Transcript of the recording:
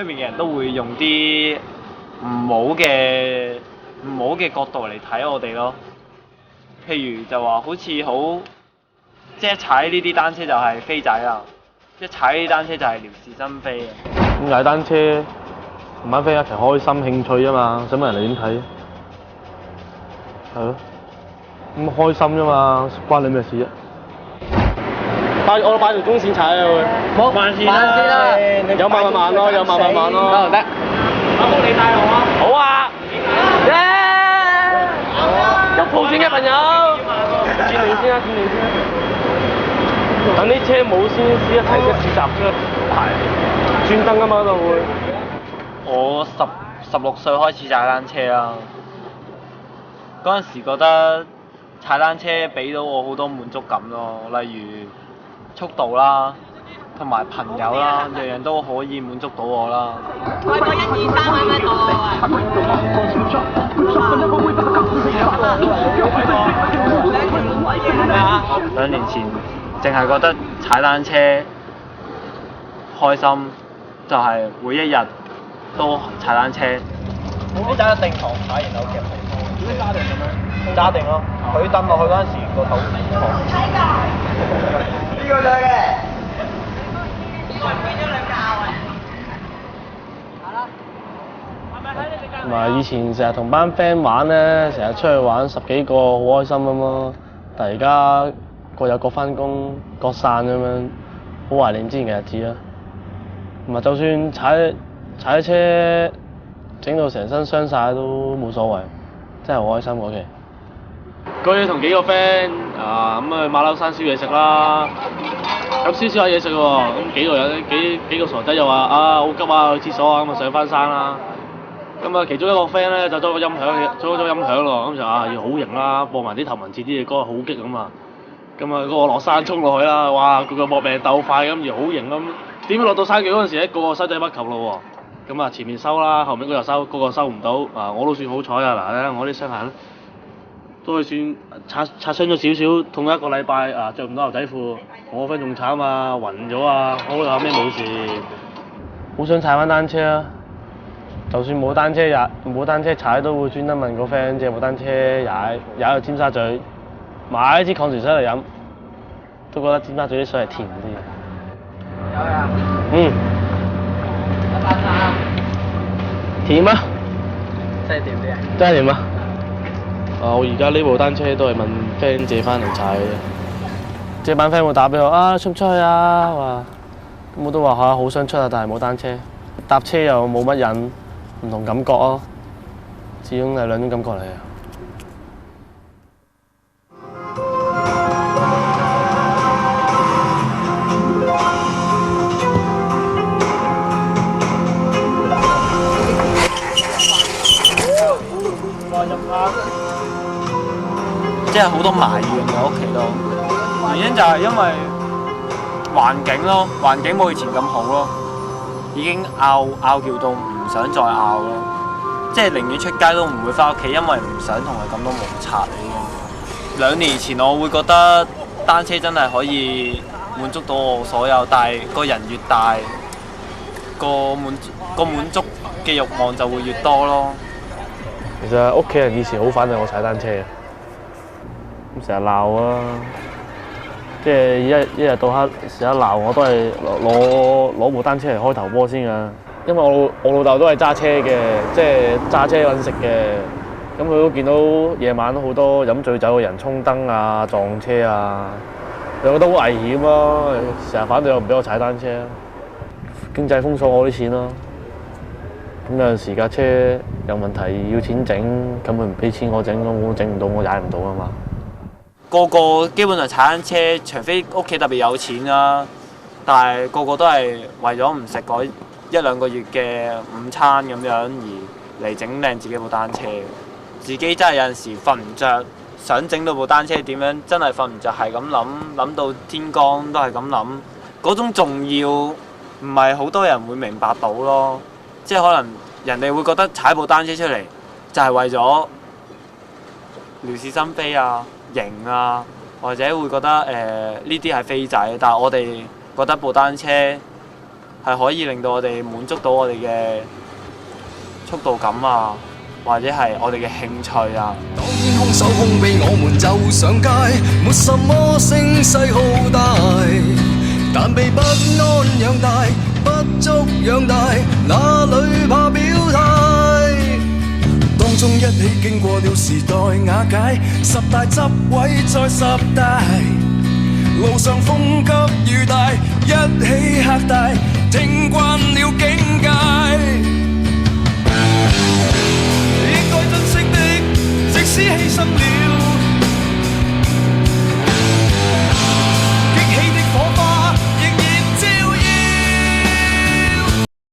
出面嘅人都會用啲唔好嘅角度嚟睇我哋咯。譬如就話好似好，即係踩呢啲單車就係飛仔啊，一踩呢啲單車就係撩是生非啊。咁踩單車同班 friend 一齊開心興趣啊嘛，想問人哋點睇？係咯，咁開心啫嘛，關你咩事啫？我擺條中線踩啊會，冇慢線啦，有慢慢慢咯，有慢慢慢咯。得。阿福你帶路啊？好啊。耶！有鋪先嘅朋友，轉領先啦，轉領先啦。等啲車冇先一齊一次集出排，專登啊嘛度會。我16歲開始踩單車啦，嗰陣時覺得踩單車俾到我好多滿足感咯，例如速度啦，同埋朋友啦，樣樣都可以滿足到我啦。開個1、2、3喺咩度啊？2年前淨係覺得踩單車開心，就係每一日都踩單車。你揸一定堂踩，然後夾你。點解揸定咁樣？揸定咯，佢蹬落去嗰陣時個頭痛。呢個就係嘅。同埋以前成日同班 friend 玩咧，成日出去玩10幾個，好開心咁咯。但係而家各有各返工，各散咁樣，好懷念之前嘅日子啊。同埋就算踩車整到成身傷晒都冇所謂，真係好開心嗰期。嗰日同幾個 friend 咁去馬騮山燒嘢食啦，咁燒下嘢食喎，咁幾個傻仔又話好急啊去廁所啊，咁啊上翻山啦。咁啊其中一個 friend 咧就裝咗音響咯，咁就要好型啦，播埋啲頭文字 D 嘅歌，好激咁啊！咁啊個落山衝落去啦，哇個搏命鬥快咁，而好型咁。點知落到山腳嗰陣時咧，個個手仔不及咯喎，咁啊前面收啦，後面嗰個收，個個收唔到，我都算好彩啊！嗱咧，我啲傷痕都係算擦傷咗少少，痛咗1個禮拜着唔到牛仔褲，我個 friend 仲慘啊，暈咗啊，好在後尾冇事。好想踩翻單車啊！就算冇單車踩，都會專登問個 friend 借部單車踩去尖沙咀，買支礦泉水嚟飲，都覺得尖沙咀啲水係甜啲。有啊。甜啊！真係甜啲啊！真係甜啊！我而家呢部單車都係問 friend 借翻嚟踩嘅啫。借班 friend 會打俾我出唔出去啊？話咁我都話好想出啊，但係冇單車，搭車又冇乜癮，唔同感覺咯。始終係兩種感覺嚟嘅。即係好多埋怨嘅屋企都，原因就係因為環境咯，環境冇以前咁好咯，已經拗撬到唔想再拗咯，即係寧願出街都唔會翻屋企，因為唔想同佢咁多摩擦已經。2年前我會覺得單車真係可以滿足到我所有，但係個人越大，個滿足嘅慾望就會越多咯。其實屋企人以前好反對我踩單車嘅，咁成日鬧啊，即係一日到黑成日鬧我都係攞部單車嚟開頭波先㗎。因為我老豆都係揸車嘅，即係揸車揾食嘅，咁佢都見到夜晚都好多飲醉酒嘅人衝燈啊、撞車啊，又覺得好危險咯，成日反對我唔俾我踩單車，經濟封鎖我啲錢咯。咁有陣時架車有問題要錢整，咁佢唔俾錢我整，咁我整唔到，我踩唔到啊嘛。個個基本上踩單車，除非屋企特別有錢啦，但係個個都係為咗唔食嗰1-2個月嘅午餐咁樣而嚟整靚自己部單車。自己真係有陣時瞓唔着，想整到部單車點樣，真係瞓唔着，係咁諗到天光都係咁諗。嗰種重要唔係好多人會明白到咯。即係可能人哋會覺得踩部單車出嚟就係為咗撩是生非啊、型啊，或者會覺得呢啲係飛仔，但係我哋覺得部單車係可以令到我哋滿足到我哋嘅速度感啊，或者係我哋嘅興趣啊。當然空手空臂我們就上街，沒什麼聲勢浩大，但被不安養大，不足養大，哪裏怕表態？當中一起經過了時代瓦解，十大執位再十大，路上風急雨大，一起嚇大，聽慣了境界。